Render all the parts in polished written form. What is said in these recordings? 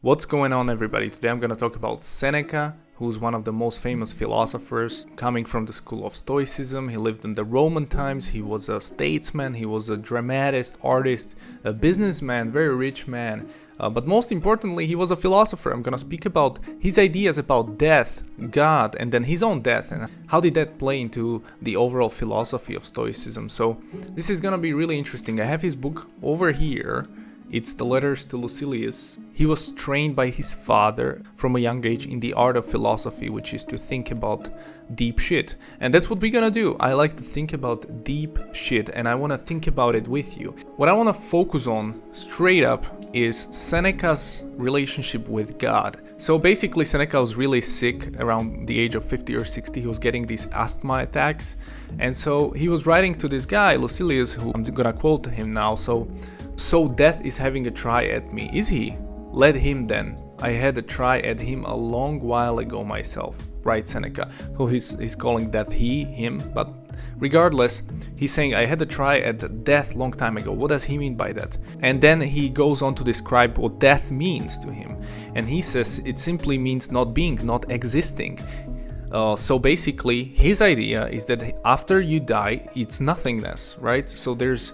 What's going on, everybody? Today I'm going to talk about Seneca, who's one of the most famous philosophers coming from the school of Stoicism. He lived in the Roman times. He was a statesman, he was a dramatist, artist, a businessman, very rich man. But most importantly, he was a philosopher. I'm going to speak about his ideas about death, God, and then his own death, and how did that play into the overall philosophy of Stoicism. So this is going to be really interesting. I have his book over here. It's the Letters to Lucilius. He was trained by his father from a young age in the art of philosophy, which is to think about deep shit. And that's what we're gonna do. I like to think about deep shit, and I want to think about it with you. What I want to focus on straight up is Seneca's relationship with God. So basically, Seneca was really sick around the age of 50 or 60. He was getting these asthma attacks. And so he was writing to this guy, Lucilius, who I'm gonna quote him now. So death is having a try at me, is he? Let him then. I had a try at him a long while ago myself, writes Seneca. So he's calling death him, but regardless, he's saying I had a try at death long time ago. What does he mean by that? And then he goes on to describe what death means to him. And he says it simply means not being, not existing. So basically, his idea is that after you die, it's nothingness, right? So there's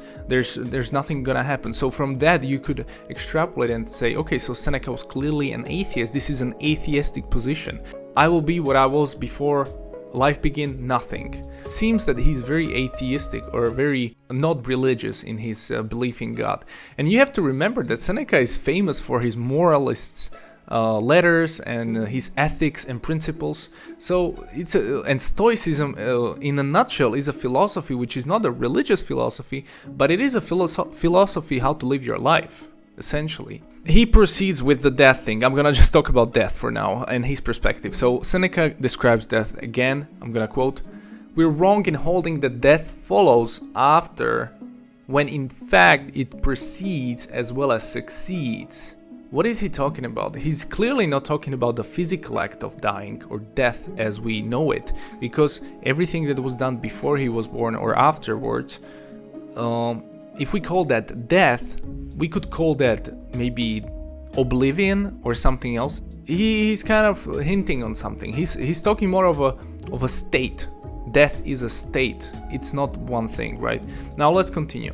nothing gonna happen. So from that, you could extrapolate and say, okay, so Seneca was clearly an atheist. This is an atheistic position. I will be what I was before life began, nothing. It seems that he's very atheistic or very not religious in his belief in God. And you have to remember that Seneca is famous for his moralists. Letters and his ethics and principles. So and Stoicism in a nutshell is a philosophy which is not a religious philosophy, but it is a philosophy how to live your life, essentially. He proceeds with the death thing. I'm gonna just talk about death for now and his perspective. So Seneca describes death again. I'm gonna quote, "We're wrong in holding that death follows after, when in fact it precedes as well as succeeds." What is he talking about? He's clearly not talking about the physical act of dying or death as we know it, because everything that was done before he was born or afterwards, if we call that death, we could call that maybe oblivion or something else. He's kind of hinting on something. He's talking more of a state. Death is a state. It's not one thing, right? Now let's continue.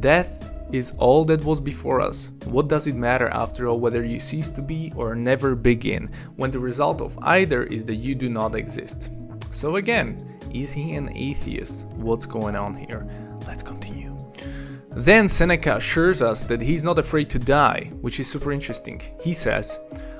Death is all that was before us. What does it matter after all whether you cease to be or never begin, when the result of either is that you do not exist? So again, is he an atheist? What's going on here? Let's continue. Then Seneca assures us that he's not afraid to die, which is super interesting. He says,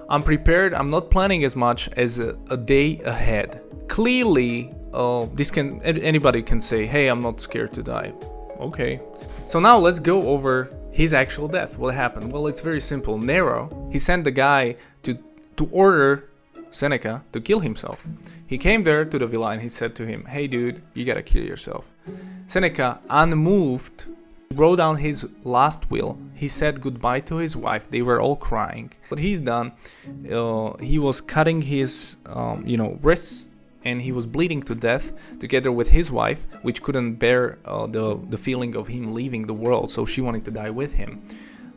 "I'm prepared, I'm not planning as much as a day ahead." Clearly, anybody can say, hey, I'm not scared to die. Okay. So now let's go over his actual death. What happened? Well, it's very simple. Nero, he sent the guy to order Seneca to kill himself. He came there to the villa and he said to him, hey dude, you gotta kill yourself. Seneca, unmoved, wrote down his last will. He said goodbye to his wife. They were all crying. What he's done, he was cutting his wrists, and he was bleeding to death together with his wife, which couldn't bear the feeling of him leaving the world, so she wanted to die with him.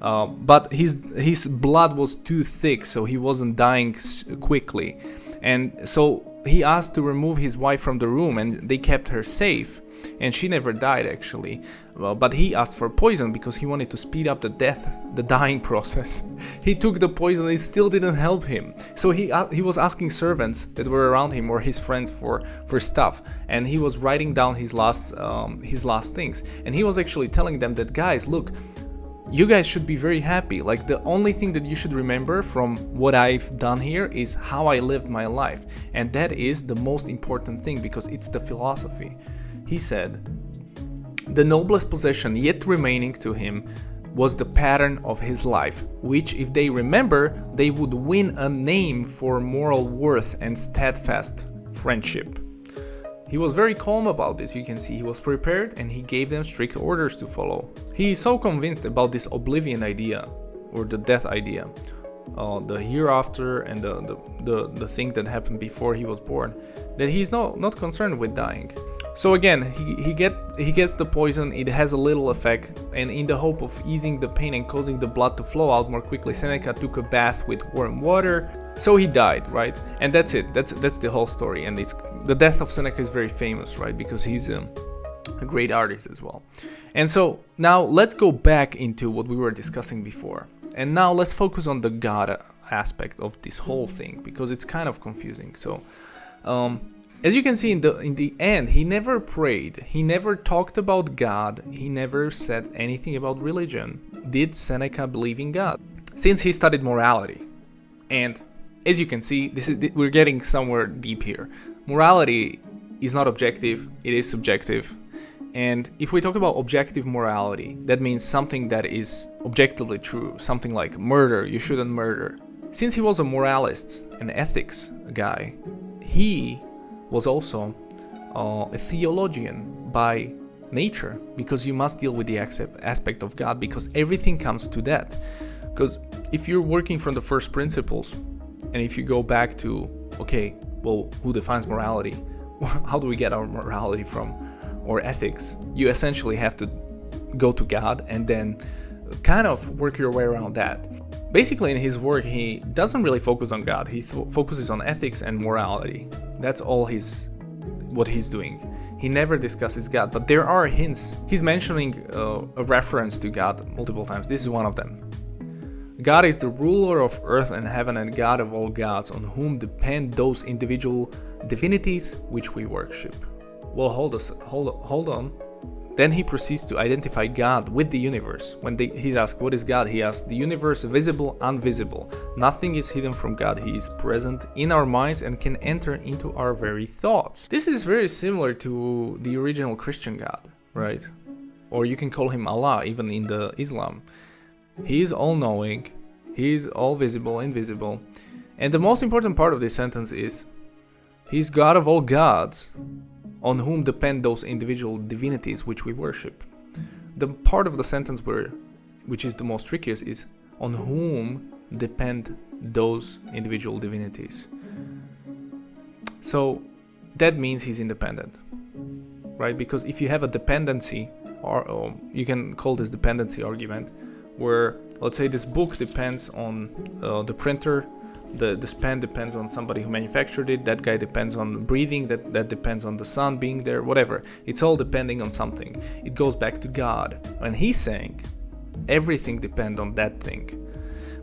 But his blood was too thick, so he wasn't dying quickly. And so he asked to remove his wife from the room, and they kept her safe. And she never died, actually. But he asked for poison because he wanted to speed up the dying process. He took the poison, it still didn't help him. So he was asking servants that were around him or his friends for stuff, and he was writing down his last things. And he was actually telling them that, guys, look, you guys should be very happy. Like, the only thing that you should remember from what I've done here is how I lived my life, and that is the most important thing because it's the philosophy. He said, the noblest possession yet remaining to him was the pattern of his life, which if they remember, they would win a name for moral worth and steadfast friendship. He was very calm about this. You can see he was prepared and he gave them strict orders to follow. He is so convinced about this oblivion idea or the death idea, the hereafter and the thing that happened before he was born, that he's not concerned with dying. So again, he he gets the poison, it has a little effect, and in the hope of easing the pain and causing the blood to flow out more quickly, Seneca took a bath with warm water, so he died, right? And that's it. That's the whole story. And it's the death of Seneca is very famous, right? Because he's a great artist as well. And so now let's go back into what we were discussing before. And now let's focus on the God aspect of this whole thing, because it's kind of confusing. So as you can see in the end, he never prayed, he never talked about God, he never said anything about religion. Did Seneca believe in God? Since he studied morality. And as you can see, we're getting somewhere deep here. Morality is not objective, it is subjective. And if we talk about objective morality, that means something that is objectively true, something like murder, you shouldn't murder. Since he was a moralist, an ethics guy, he was also a theologian by nature, because you must deal with the aspect of God, because everything comes to that. Because if you're working from the first principles, and if you go back to, okay, well, who defines morality? How do we get our morality from, or ethics? You essentially have to go to God and then kind of work your way around that. Basically, in his work, he doesn't really focus on God. He focuses on ethics and morality. That's all what he's doing. He never discusses God, but there are hints. He's mentioning a reference to God multiple times. This is one of them. God is the ruler of earth and heaven and God of all gods, on whom depend those individual divinities which we worship. Well, hold on. Then he proceeds to identify God with the universe. When he's asked, what is God? He asks, the universe, visible, invisible. Nothing is hidden from God. He is present in our minds and can enter into our very thoughts. This is very similar to the original Christian God, right? Or you can call him Allah, even in the Islam. He is all-knowing. He is all visible, invisible. And the most important part of this sentence is, he's God of all gods, on whom depend those individual divinities which we worship. The part of the sentence which is the most trickiest is, on whom depend those individual divinities. So that means he's independent, right? Because if you have a dependency, or you can call this dependency argument, where let's say this book depends on the printer, this pen depends on somebody who manufactured it, that guy depends on breathing, that depends on the sun being there, whatever. It's all depending on something. It goes back to God. When he's saying everything depends on that thing,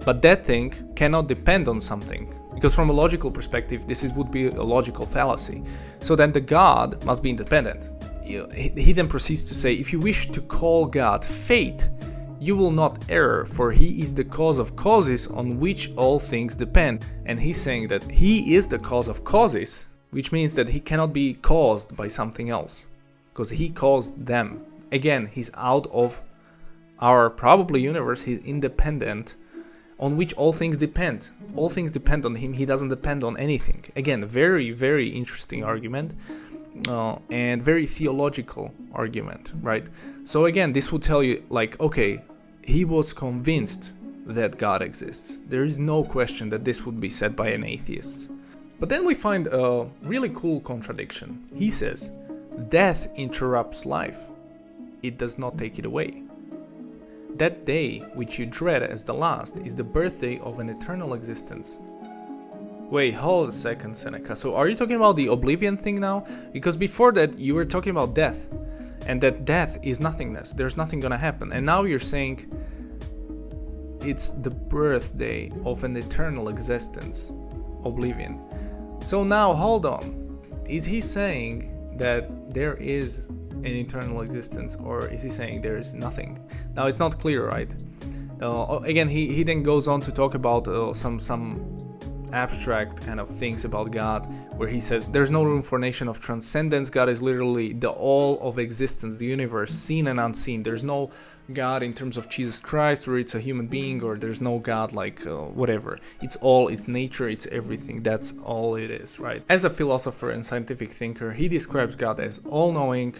but that thing cannot depend on something, because from a logical perspective would be a logical fallacy. So then the God must be independent. He then proceeds to say, if you wish to call God fate, you will not err, for he is the cause of causes on which all things depend. And he's saying that he is the cause of causes, which means that he cannot be caused by something else, because he caused them. Again, he's out of our probably universe, he's independent, on which all things depend. All things depend on him, he doesn't depend on anything. Again, very, very interesting argument. And very theological argument, right? So again, this would tell you, like, okay, he was convinced that God exists. There is no question that this would be said by an atheist. But then we find a really cool contradiction. He says, death interrupts life. It does not take it away. That day which you dread as the last is the birthday of an eternal existence. Wait, hold a second, Seneca. So are you talking about the oblivion thing now? Because before that, you were talking about death. And that death is nothingness. There's nothing gonna happen. And now you're saying it's the birthday of an eternal existence. Oblivion. So now, hold on. Is he saying that there is an eternal existence? Or is he saying there is nothing? Now, it's not clear, right? Again, he then goes on to talk about some abstract kind of things about God, where he says there's no room for nation of transcendence. God is literally the all of existence, the universe, seen and unseen. There's no God in terms of Jesus Christ, or it's a human being, or there's no God like whatever. It's all, it's nature, it's everything. That's all it is, right? As a philosopher and scientific thinker, he describes God as all-knowing,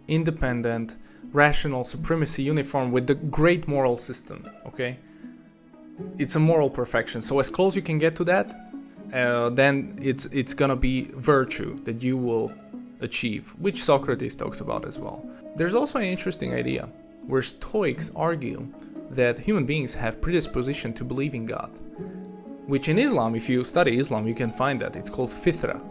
independent, rational, supremacy, uniform, with the great moral system, okay? It's a moral perfection. So as close you can get to that, then it's gonna be virtue, that you will achieve, which Socrates talks about as well. There's also an interesting idea where Stoics argue that human beings have predisposition to believe in God, which in Islam, if you study Islam, you can find that. It's called fitra.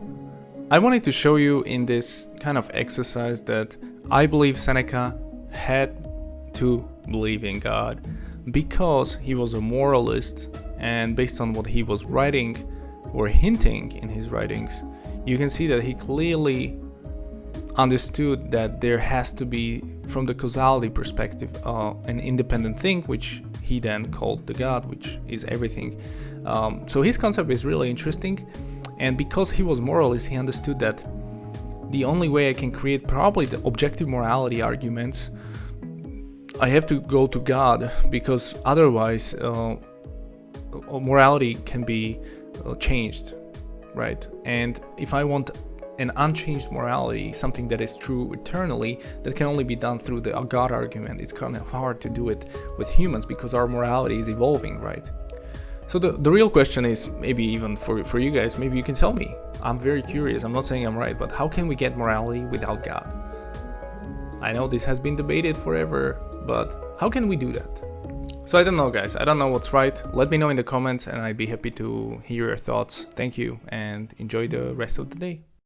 I wanted to show you in this kind of exercise that I believe Seneca had to believe in God because he was a moralist, and based on what he was writing or hinting in his writings, you can see that he clearly understood that there has to be, from the causality perspective, an independent thing, which he then called the God, which is everything. So his concept is really interesting, and because he was moralist, he understood that the only way I can create probably the objective morality arguments, I have to go to God, because otherwise morality can be changed, right? And if I want an unchanged morality, something that is true eternally, that can only be done through the God argument. It's kind of hard to do it with humans because our morality is evolving, right? So the real question is, maybe even for you guys, maybe you can tell me. I'm very curious. I'm not saying I'm right, but how can we get morality without God? I know this has been debated forever, but how can we do that? So I don't know, guys. I don't know what's right. Let me know in the comments and I'd be happy to hear your thoughts. Thank you and enjoy the rest of the day.